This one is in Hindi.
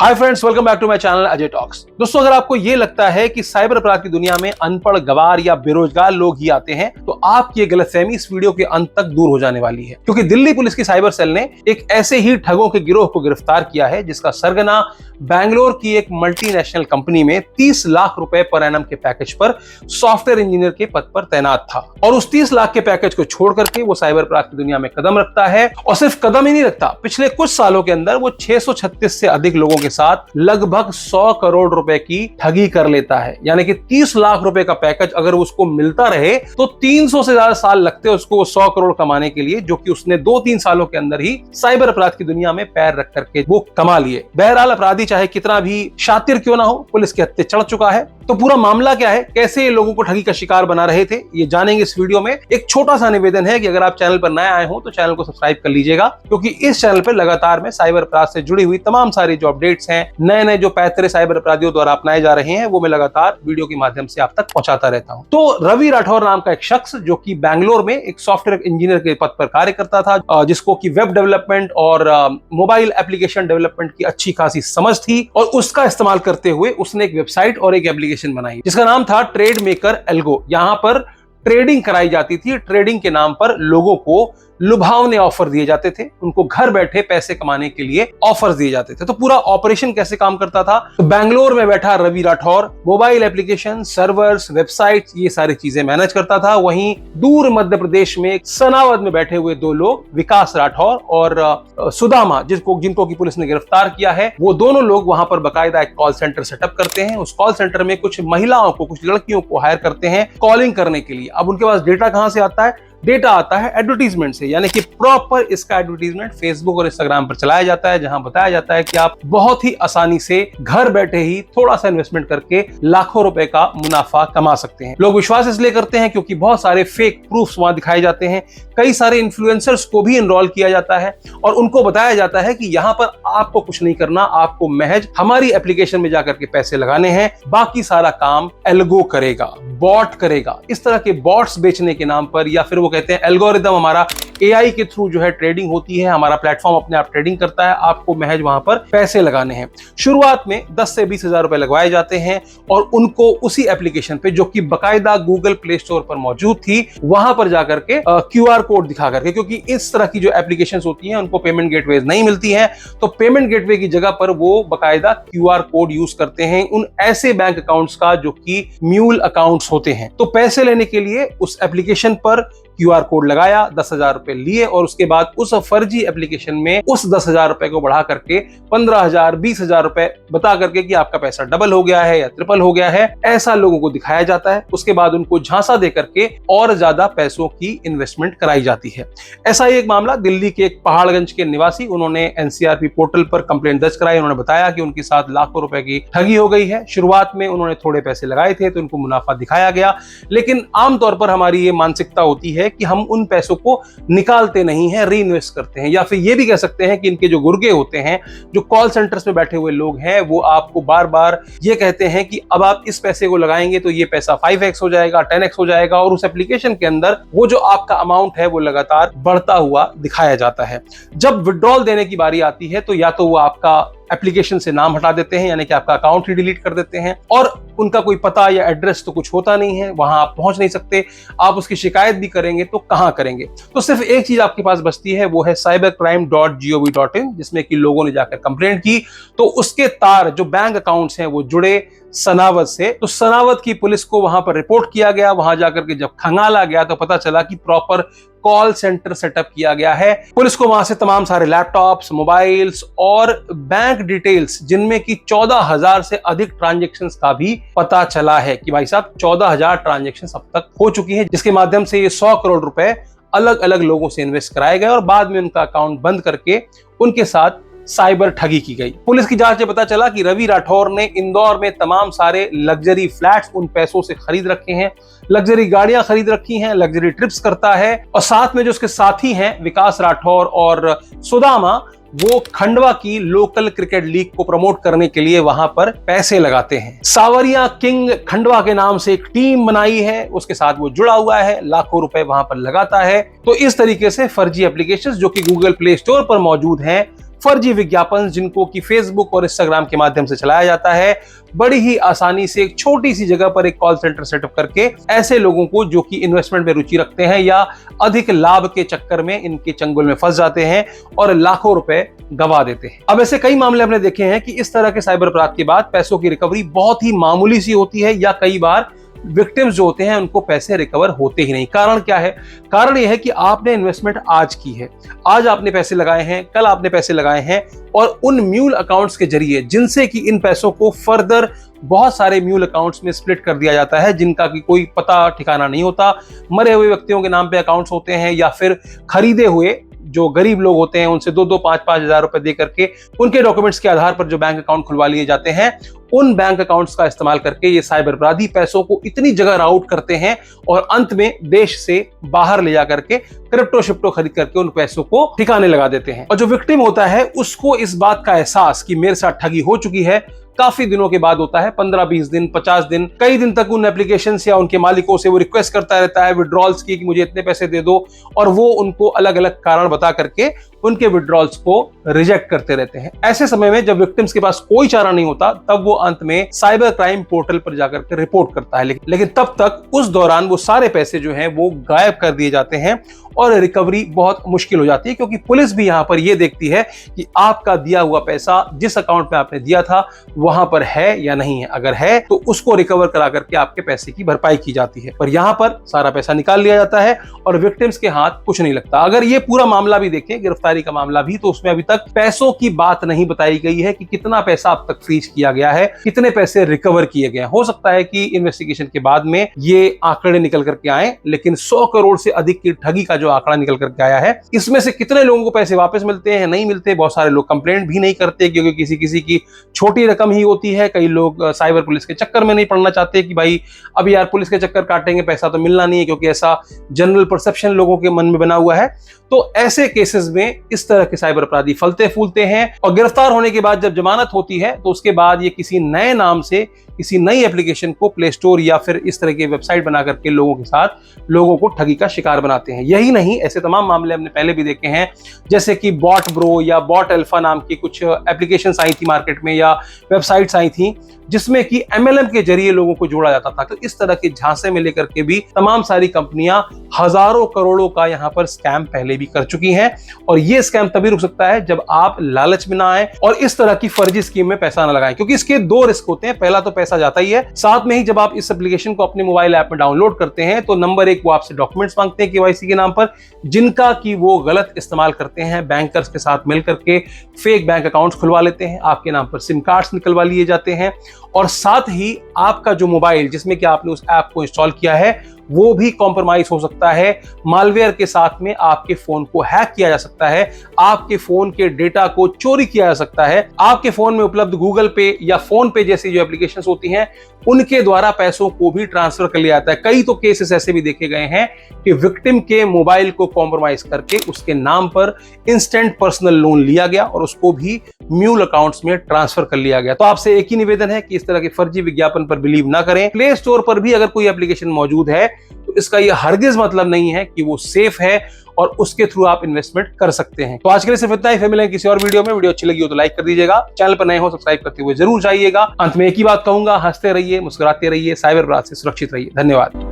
Hi friends, welcome back to my channel Ajay talks. दोस्तों, अगर आपको ये लगता है कि साइबर अपराध की दुनिया में अनपढ़, गवार या बेरोजगार लोग ही आते हैं, तो आपकी ये गलतफहमी इस वीडियो के अंत तक दूर हो जाने वाली है, क्योंकि दिल्ली पुलिस की साइबर सेल ने एक ऐसे ही ठगों के गिरोह को गिरफ्तार किया है जिसका सरगना बैंगलोर की एक मल्टीनेशनल कंपनी में 30 लाख रुपए पर एनम के पैकेज पर सॉफ्टवेयर इंजीनियर के पद पर तैनात था। और उस 30 लाख के पैकेज को छोड़ करके वो साइबर अपराध की दुनिया में कदम रखता है, और सिर्फ कदम ही नहीं रखता, पिछले कुछ सालों के अंदर वो 636 से अधिक लोगों के साथ लगभग 100 करोड़ रुपए की ठगी कर लेता है। यानी कि 30 लाख रुपए का पैकेज अगर उसको मिलता रहे तो 300 से ज्यादा साल लगते हैं उसको 100 करोड़ कमाने के लिए, जो कि उसने 2-3 सालों के अंदर ही साइबर अपराध की दुनिया में पैर रख करके वो कमा लिए। बहरहाल, अपराधी चाहे कितना भी शातिर क्यों ना हो, पुलिस के हत्थे चढ़ चुका है। तो पूरा मामला क्या है, कैसे लोगों को ठगी का शिकार बना रहे थे, ये जानेंगे इस वीडियो में। एक छोटा सा निवेदन है कि अगर आप चैनल पर नए आए हो तो चैनल को सब्सक्राइब कर लीजिएगा, क्योंकि इस चैनल पर लगातार मैं साइबर अपराध से जुड़ी हुई तमाम सारी जो अपडेट्स हैं, नए जो पैतरे साइबर अपराधियों द्वारा अपनाए जा रहे हैं, वो मैं लगातार वीडियो के माध्यम से आप तक पहुंचाता रहता हूं। तो रवि राठौर नाम का एक शख्स, जो कि बैंगलोर में एक सॉफ्टवेयर इंजीनियर के पद पर कार्य करता था, जिसको कि वेब डेवलपमेंट और मोबाइल एप्लीकेशन डेवलपमेंट की अच्छी खासी समझ थी, और उसका इस्तेमाल करते हुए उसने एक वेबसाइट और एक एप्लीकेशन बनाई जिसका नाम था ट्रेड मेकर एल्गो। यहां पर ट्रेडिंग कराई जाती थी। ट्रेडिंग के नाम पर लोगों को लुभावने ऑफर दिए जाते थे, उनको घर बैठे पैसे कमाने के लिए ऑफर्स दिए जाते थे। तो पूरा ऑपरेशन कैसे काम करता था, तो बैंगलोर में बैठा Ravi Rathore mobile application, servers, websites, ये सारी चीजें मैनेज करता था। वहीं दूर मध्य प्रदेश में सनावद में बैठे हुए दो लोग, विकास राठौर और सुदामा, जिनको की पुलिस ने गिरफ्तार किया है, वो दोनों लोग वहां पर बाकायदा एक कॉल सेंटर सेटअप करते हैं। उस कॉल सेंटर में कुछ महिलाओं को, कुछ लड़कियों को हायर करते हैं कॉलिंग करने के लिए। अब उनके पास डेटा कहां से आता है? डेटा आता है एडवर्टीजमेंट से, यानी कि प्रॉपर इसका एडवर्टीजमेंट फेसबुक और इंस्टाग्राम पर चलाया जाता है, जहां बताया जाता है कि आप बहुत ही आसानी से घर बैठे ही थोड़ा सा इन्वेस्टमेंट करके लाखों रुपए का मुनाफा कमा सकते हैं। लोग विश्वास इसलिए करते हैं क्योंकि बहुत सारे फेक प्रूफ्स वहां दिखाए जाते हैं। कई सारे इन्फ्लुएंसर्स को भी एनरोल किया जाता है और उनको बताया जाता है कि यहां पर आपको कुछ नहीं करना, आपको महज हमारी एप्लीकेशन में जाकर के पैसे लगाने हैं, बाकी सारा काम एल्गो करेगा, बॉट करेगा। इस तरह के बॉट्स बेचने के नाम पर, या फिर वो कहते हैं एल्गोरिदम हमारा एआई के थ्रू जो है ट्रेडिंग होती है, हमारा प्लेटफॉर्म अपने आप ट्रेडिंग करता है, आपको महज वहां पर पैसे लगाने हैं। शुरुआत में 10 से 20 हजार रुपए लगवाए जाते हैं और उनको उसी एप्लीकेशन पे, जो कि बकायदा गूगल प्ले स्टोर पर मौजूद थी, वहां पर जाकर के क्यूआर कोड दिखा करके, क्योंकि इस तरह की जो एप्लीकेशंस होती हैं उनको पेमेंट गेटवेज नहीं मिलती हैं, तो पेमेंट गेटवे की जगह पर वो बकायदा क्यूआर कोड यूज करते हैं उन ऐसे बैंक अकाउंट्स का जो कि म्यूल अकाउंट्स होते हैं। तो पैसे लेने के लिए उस एप्लीकेशन पर क्यूआर कोड लगाया, 10,000 रुपए लिए, और उसके बाद उस फर्जी एप्लीकेशन में उस 10,000 रुपए को बढ़ा करके 15,000, 20,000 रुपए बता करके कि आपका पैसा डबल हो गया है या ट्रिपल हो गया है, ऐसा लोगों को दिखाया जाता है। उसके बाद उनको झांसा दे करके और ज्यादा पैसों की इन्वेस्टमेंट कराई जाती है। ऐसा ही एक मामला दिल्ली के एक पहाड़गंज के निवासी, उन्होंने एनसीआरपी पोर्टल पर कंप्लेंट दर्ज कराई। उन्होंने बताया कि उनके साथ लाखों रुपए की ठगी हो गई है। शुरुआत में उन्होंने थोड़े पैसे लगाए थे तो उनको मुनाफा दिखाया गया, लेकिन आमतौर पर हमारी ये मानसिकता होती है कि हम उन पैसों को निकालते नहीं हैं, री इन्वेस्ट करते हैं। या फिर ये भी कह सकते हैं कि इनके जो गुर्गे होते हैं, जो कॉल सेंटर्स में बैठे हुए लोग हैं, वो आपको बार बार ये कहते हैं कि अब आप इस पैसे को लगाएंगे तो ये पैसा 5x हो जाएगा, 10x हो जाएगा, और उस एप्लीकेशन के अंदर वो जो आपका अमाउंट है वो लगातार बढ़ता हुआ दिखाया जाता है। जब विड्रॉल देने की बारी आती है तो या तो वो आपका एप्लीकेशन से नाम हटा देते हैं, यानी कि आपका अकाउंट ही डिलीट कर देते हैं, और उनका कोई पता या एड्रेस तो कुछ होता नहीं है, वहां आप पहुंच नहीं सकते। आप उसकी शिकायत भी करेंगे तो कहां करेंगे? तो सिर्फ एक चीज आपके पास बचती है, वो है cybercrime.gov.in, जिसमें कि लोगों ने जाकर कंप्लेंट की तो उसके तार, जो बैंक अकाउंट्स हैं, वो जुड़े सनावद से। तो सनावद की पुलिस को वहां पर रिपोर्ट किया गया। वहां जाकर के जब खंगाला गया तो पता चला कि प्रॉपर कॉल सेंटर सेटअप किया गया है। पुलिस को वहां से तमाम सारे लैपटॉप्स, मोबाइल्स और बैंक डिटेल्स, जिनमें कि 14,000 से अधिक ट्रांजैक्शंस का भी पता चला है कि भाई साहब 14,000 ट्रांजैक्शंस अब तक हो चुकी हैं, जिसके माध्यम से ये 100 करोड़ रुपए अलग अलग लोगों से इन्वेस्ट कराए गए और बाद में उनका अकाउंट बंद करके उनके साथ साइबर ठगी की गई। पुलिस की जांच में पता चला कि रवि राठौर ने इंदौर में तमाम सारे लग्जरी फ्लैट्स उन पैसों से खरीद रखे हैं, लग्जरी गाड़ियां खरीद रखी हैं, लग्जरी ट्रिप्स करता है, और साथ में जो उसके साथी हैं विकास राठौर और सुदामा, वो खंडवा की लोकल क्रिकेट लीग को प्रमोट करने के लिए वहां पर पैसे लगाते हैं। सावरिया किंग खंडवा के नाम से एक टीम बनाई है, उसके साथ वो जुड़ा हुआ है, लाखों रुपए वहां पर लगाता है। तो इस तरीके से फर्जी एप्लीकेशंस जो कि गूगल प्ले स्टोर पर मौजूद हैं, फर्जी विज्ञापन जिनको कि फेसबुक और इंस्टाग्राम के माध्यम से चलाया जाता है, बड़ी ही आसानी से एक छोटी सी जगह पर एक कॉल सेंटर सेटअप करके ऐसे लोगों को जो कि इन्वेस्टमेंट में रुचि रखते हैं या अधिक लाभ के चक्कर में इनके चंगुल में फंस जाते हैं और लाखों रुपए गवा देते हैं। अब ऐसे कई मामले हमने देखे हैं कि इस तरह के साइबर अपराध के बाद पैसों की रिकवरी बहुत ही मामूली सी होती है या कई बार विक्टिम्स जो होते हैं उनको पैसे रिकवर होते ही नहीं। कारण क्या है? कारण यह है कि आपने इन्वेस्टमेंट आज की है, आज आपने पैसे लगाए हैं, कल आपने पैसे लगाए हैं और उन म्यूल अकाउंट्स के जरिए जिनसे कि इन पैसों को फर्दर बहुत सारे म्यूल अकाउंट्स में स्प्लिट कर दिया जाता है जिनका कि कोई पता ठिकाना नहीं होता। मरे हुए व्यक्तियों के नाम पे अकाउंट्स होते हैं या फिर खरीदे हुए जो गरीब लोग होते हैं उनसे 2-2, 5-5 हजार रुपए दे करके उनके डॉक्यूमेंट्स के आधार पर जो बैंक अकाउंट खुलवा लिए जाते हैं, उन बैंक अकाउंट्स का इस्तेमाल करके ये साइबर अपराधी पैसों को इतनी जगह राउट करते हैं और अंत में देश से बाहर ले जाकर के क्रिप्टो शिप्टो खरीद करके उन पैसों को ठिकाने लगा देते हैं। और जो विक्टिम होता है उसको इस बात का एहसास कि मेरे साथ ठगी हो चुकी है काफी दिनों के बाद होता है। 15-20 दिन, 50 दिन, कई दिन तक उन एप्लीकेशंस या उनके मालिकों से वो रिक्वेस्ट करता रहता है विड्रॉल्स की कि मुझे इतने पैसे दे दो, और वो उनको अलग अलग कारण बता करके उनके विड्रॉल्स को रिजेक्ट करते रहते हैं। ऐसे समय में जब विक्टिम्स के पास कोई चारा नहीं होता तब वो अंत में साइबर क्राइम पोर्टल पर जाकर के रिपोर्ट करता है, लेकिन तब तक उस दौरान वो सारे पैसे जो हैं वो गायब कर दिए जाते हैं और रिकवरी बहुत मुश्किल हो जाती है, क्योंकि पुलिस भी यहां पर ये देखती है कि आपका दिया हुआ पैसा जिस अकाउंट में आपने दिया था वहां पर है या नहीं है। अगर है तो उसको रिकवर करा करके आपके पैसे की भरपाई की जाती है, पर यहां पर सारा पैसा निकाल लिया जाता है और विक्टिम्स के हाथ कुछ नहीं लगता। अगर ये पूरा मामला भी देखें, गिरफ्तारी का मामला भी, तो उसमें अभी तक पैसों की बात नहीं बताई गई है कि कितना पैसा अब तक फ्रीज किया गया है, कितने पैसे रिकवर किए गए हैं। हो सकता है कि इन्वेस्टिगेशन के बाद में ये आंकड़े निकल करके आए, लेकिन 100 करोड़ से अधिक की ठगी का जो आंकड़ा निकल करके आया है, इसमें से कितने लोगों को पैसे वापस मिलते हैं, नहीं मिलते। बहुत सारे लोग कंप्लेंट भी नहीं करते क्योंकि किसी किसी की छोटी रकम ही होती है। कई लोग साइबर पुलिस के चक्कर में नहीं पड़ना चाहते कि भाई अब यार पुलिस के चक्कर काटेंगे, पैसा तो मिलना नहीं है, क्योंकि ऐसा जनरल परसेप्शन लोगों के मन में बना हुआ है। तो ऐसे केसेस में इस तरह के साइबर अपराधी फलते फूलते हैं और गिरफ्तार होने के बाद जब जमानत होती है तो उसके बाद ये किसी नए नाम से किसी नई एप्लीकेशन को प्ले स्टोर या फिर इस तरह की वेबसाइट बना करके लोगों के साथ लोगों को ठगी का शिकार बनाते हैं। यही नहीं, ऐसे तमाम मामले हमने पहले भी देखे हैं, जैसे कि बॉट ब्रो या बॉट अल्फा नाम की कुछ एप्लीकेशंस आई थी मार्केट में या वेबसाइट्स आई थी जिसमें कि MLM के जरिए लोगों को जोड़ा जाता था। तो इस तरह के झांसे में लेकर के भी तमाम सारी कंपनियां हजारों करोड़ों का यहां पर स्कैम पहले भी कर चुकी हैं, और ये स्कैम तभी रुक सकता है जब आप लालच में ना आए और इस तरह की फर्जी स्कीम में पैसा ना लगाएं, क्योंकि इसके 2 रिस्क होते हैं। पहला तो पैसा जाता ही है, साथ में ही जब आप इस एप्लीकेशन को अपने मोबाइल ऐप में डाउनलोड करते हैं तो नंबर 1 वो आपसे डॉक्यूमेंट्स मांगते हैं KYC के नाम पर, जिनका कि वो गलत इस्तेमाल करते हैं। बैंकर्स के साथ मिलकर के फेक बैंक अकाउंट्स खुलवा लेते हैं, आपके नाम पर सिम कार्ड्स निकलवा लिए जाते हैं, और साथ ही आपका जो मोबाइल जिसमें कि आपने उस ऐप को इंस्टॉल किया है वो भी कॉम्प्रोमाइज हो सकता है। मालवेयर के साथ में आपके फोन को हैक किया जा सकता है, आपके फोन के डेटा को चोरी किया जा सकता है, आपके फोन में उपलब्ध गूगल पे या फोन पे जैसी जो एप्लीकेशंस होती हैं उनके द्वारा पैसों को भी ट्रांसफर कर लिया जाता है। कई तो केसेस ऐसे भी देखे गए हैं कि विक्टिम के मोबाइल को कॉम्प्रोमाइज करके उसके नाम पर इंस्टेंट पर्सनल लोन लिया गया और उसको भी म्यूल अकाउंट्स में ट्रांसफर कर लिया गया। तो आपसे एक ही निवेदन है कि इस तरह के फर्जी विज्ञापन पर बिलीव ना करें। प्ले स्टोर पर भी अगर कोई एप्लीकेशन मौजूद है तो इसका यह हरगिज मतलब नहीं है कि वो सेफ है और उसके थ्रू आप इन्वेस्टमेंट कर सकते हैं। तो आज के लिए सिर्फ इतना ही, फिर मिलेंगे किसी और वीडियो में। वीडियो अच्छी लगी हो तो लाइक कर दीजिएगा, चैनल पर नए हो सब्सक्राइब करते हुए जरूर जाइएगा। अंत में एक ही बात कहूंगा, हंसते रहिए, मुस्कुराते रहिए, साइबर अपराध से सुरक्षित रहिए। धन्यवाद।